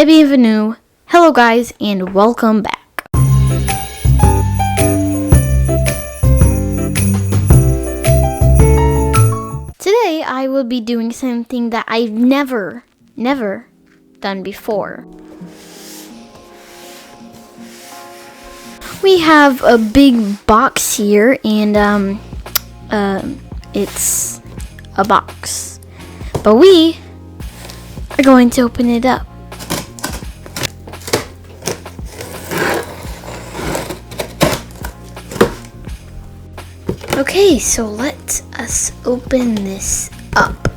Bienvenue. Hello guys and welcome back. Today I will be doing something that I've never done before. We have a big box here and it's a box. But we are going to open it up. Okay, so let us open this up.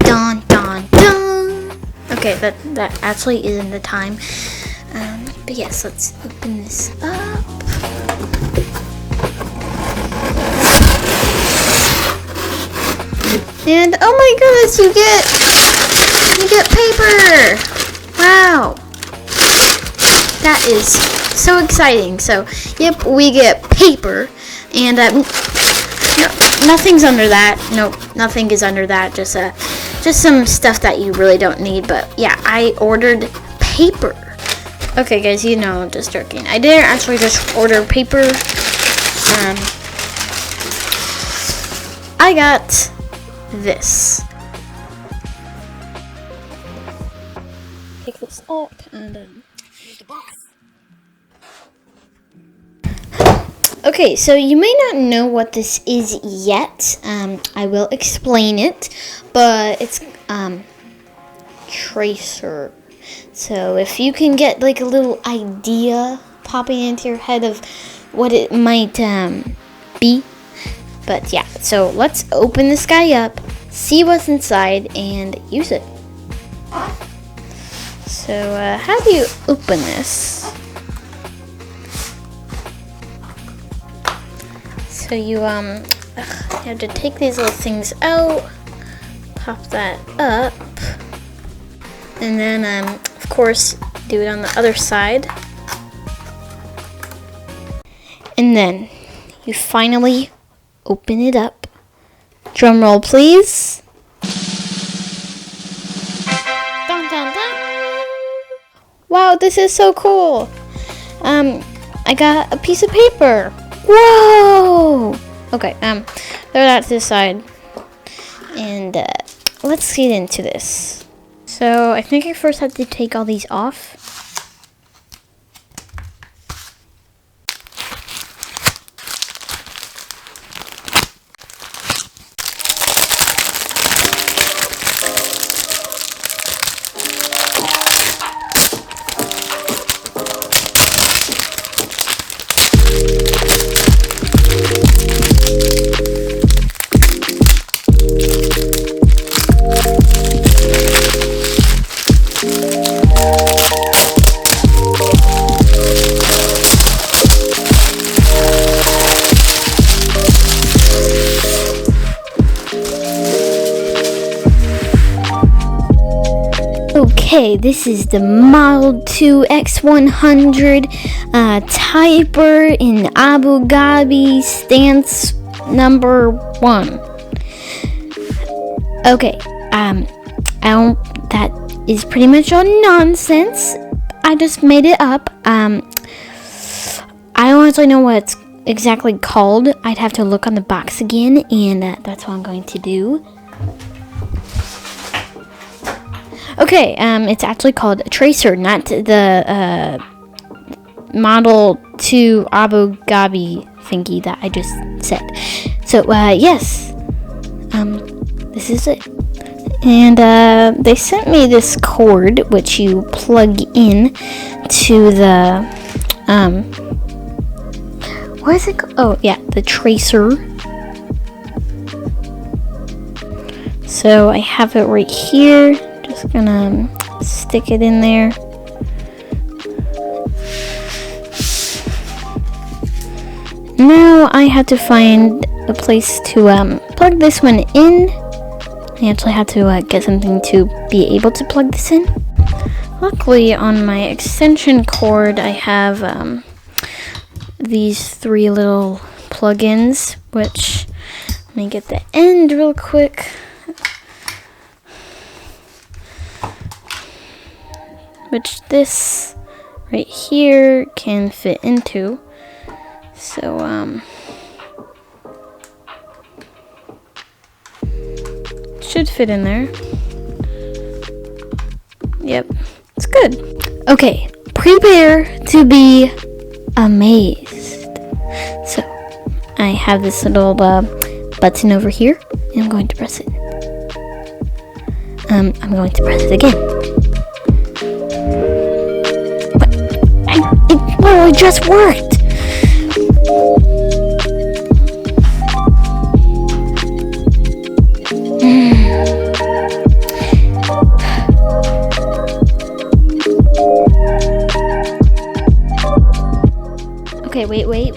Dun dun dun. Okay, that actually isn't the time. But yes, let's open this up. And oh my goodness, you get paper. Wow. That is so exciting. So, yep, we get paper. And no, nothing's under that. Nope, nothing is under that. Just some stuff that you really don't need. But yeah, I ordered paper. Okay, guys, you know, I'm just joking. I didn't actually just order paper. I got this. Pick this up and the box. Okay, so you may not know what this is yet. I will explain it, but it's tracer. So if you can get like a little idea popping into your head of what it might be. But yeah, so let's open this guy up, see what's inside, and use it. So how do you open this? So you have to take these little things out, pop that up, and then of course do it on the other side. And then you finally open it up. Drum roll, please. Dun, dun, dun. Wow, this is so cool. I got a piece of paper. Whoa! Okay, throw that to the side. And let's get into this. So I think I first have to take all these off. Okay, this is the Model 2 X100 typer in Abu Dhabi stance number 1. Okay, that is pretty much all nonsense. I just made it up. I don't actually know what it's exactly called. I'd have to look on the box again, and that's what I'm going to do. Okay, it's actually called a tracer, not the Model 2 Abu Dhabi thingy that I just said. So, yes, this is it. And they sent me this cord, which you plug in to the, what is it called? Oh, yeah, the tracer. So I have it right here. Just gonna stick it in there. Now I have to find a place to plug this one in. I actually have to get something to be able to plug this in. Luckily on my extension cord I have these 3 little plugins, which let me get the end real quick. which this right here can fit into. So, should fit in there. Yep, it's good. Okay, prepare to be amazed. So, I have this little button over here, and I'm going to press it. I'm going to press it again. It literally just worked! Okay, wait.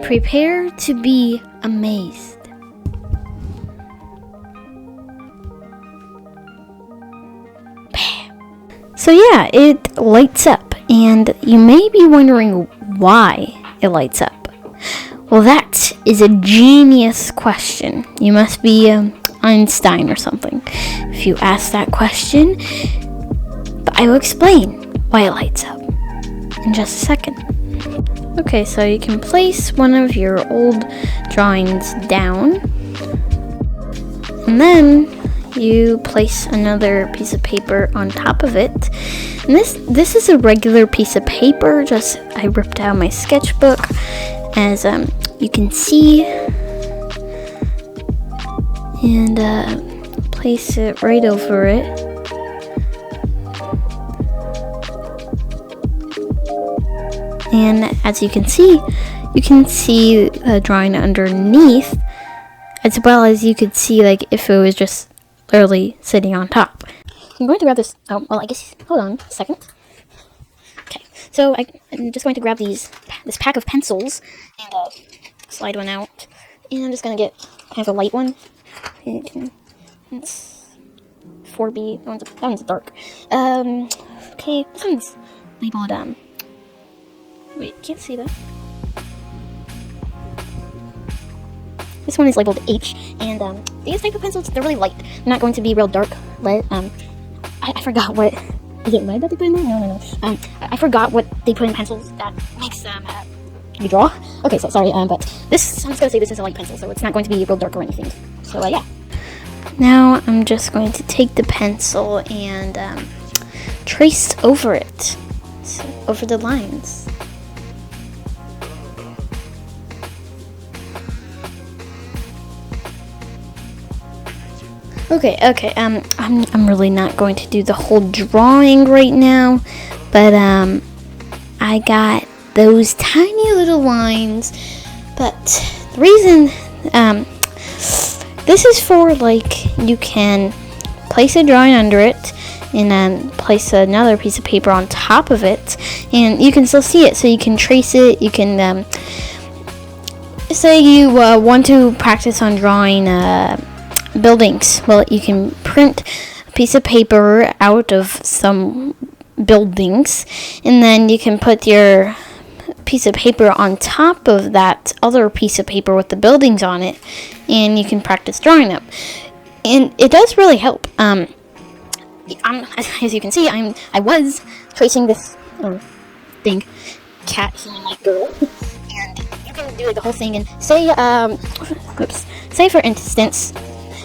Prepare to be amazed. Bam. So yeah, it lights up, and you may be wondering why it lights up. Well, that is a genius question. You must be Einstein or something if you ask that question. But I will explain why it lights up in just a second. Okay, so you can place one of your old drawings down, and then you place another piece of paper on top of it. And this is a regular piece of paper, just I ripped out my sketchbook, as you can see, and place it right over it. And as you can see the drawing underneath, as well as you could see like if it was just literally sitting on top. I'm going to grab this. Oh, well, I guess. Hold on a second. Okay, so I'm just going to grab this pack of pencils and slide one out, and I'm just gonna get kind of a light one. It's 4B. That one's dark. Okay, this one's labeled wait, can't see that. This one is labeled H, and these type of pencils, they're really light. They're not going to be real dark lead. I forgot what, is it lead that they put in there? No. I forgot what they put in pencils that makes you draw. Okay, so sorry, but this, I'm just gonna say this is a light pencil, so it's not going to be real dark or anything. So yeah. Now I'm just going to take the pencil and trace over it, so, over the lines. Okay, I'm really not going to do the whole drawing right now, but I got those tiny little lines, but the reason, this is for, like, you can place a drawing under it, and then place another piece of paper on top of it, and you can still see it, so you can trace it. You can, say you want to practice on drawing buildings. Well, you can print a piece of paper out of some buildings, and then you can put your piece of paper on top of that other piece of paper with the buildings on it, and you can practice drawing them. And it does really help. As you can see, I was tracing this thing, cat, human, like girl, and you can do like the whole thing. And say, say for instance,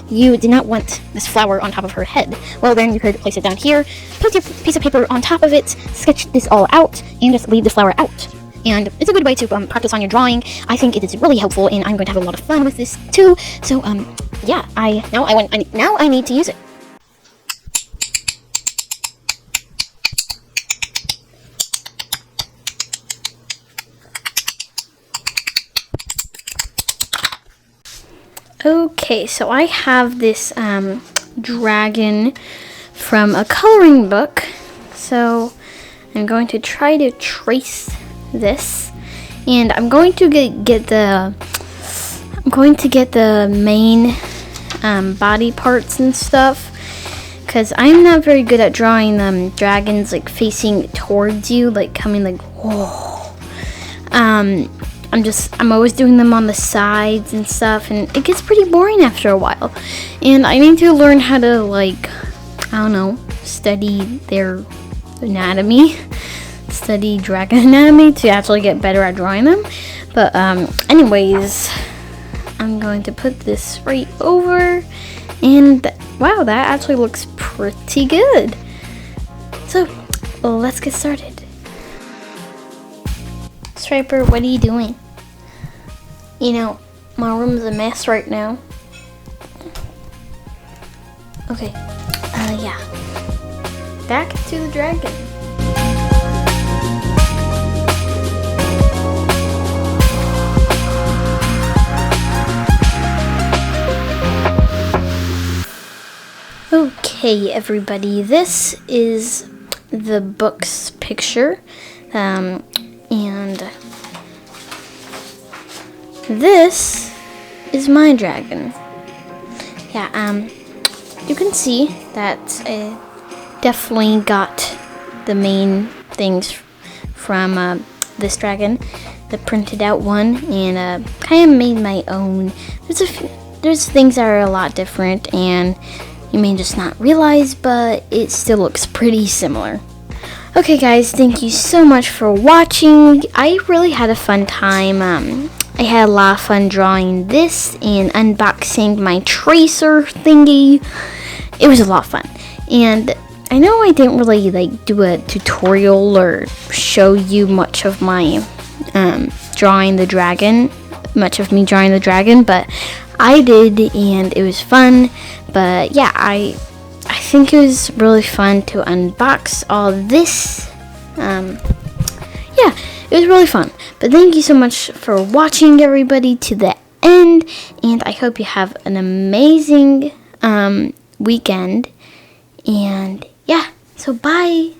you did not want this flower on top of her head. Well, then you could place it down here, put your piece of paper on top of it, sketch this all out, and just leave the flower out. And it's a good way to practice on your drawing. I think it is really helpful, and I'm going to have a lot of fun with this too. So, yeah, now I need to use it. Okay, so I have this dragon from a coloring book. So I'm going to try to trace this, and I'm going to get the main body parts and stuff, because I'm not very good at drawing dragons like facing towards you, like coming like whoa. I'm always doing them on the sides and stuff, and it gets pretty boring after a while. And I need to learn how to, like, I don't know, study their anatomy, study dragon anatomy to actually get better at drawing them. But anyways, I'm going to put this right over, and wow, that actually looks pretty good. So let's get started. Striper, what are you doing? You know, my room's a mess right now. Okay, yeah. Back to the dragon. Okay, everybody, this is the book's picture, and this is my dragon. Yeah, you can see that I definitely got the main things from this dragon, the printed out one, and kind of made my own. There's things that are a lot different, and you may just not realize, but it still looks pretty similar. Okay, guys, thank you so much for watching. I really had a fun time. I had a lot of fun drawing this and unboxing my tracer thingy. It was a lot of fun. And I know I didn't really do a tutorial or show you much of my drawing the dragon, but I did, and it was fun. But yeah, I think it was really fun to unbox all this. Yeah, it was really fun. But thank you so much for watching, everybody, to the end, and I hope you have an amazing weekend. And yeah, so bye.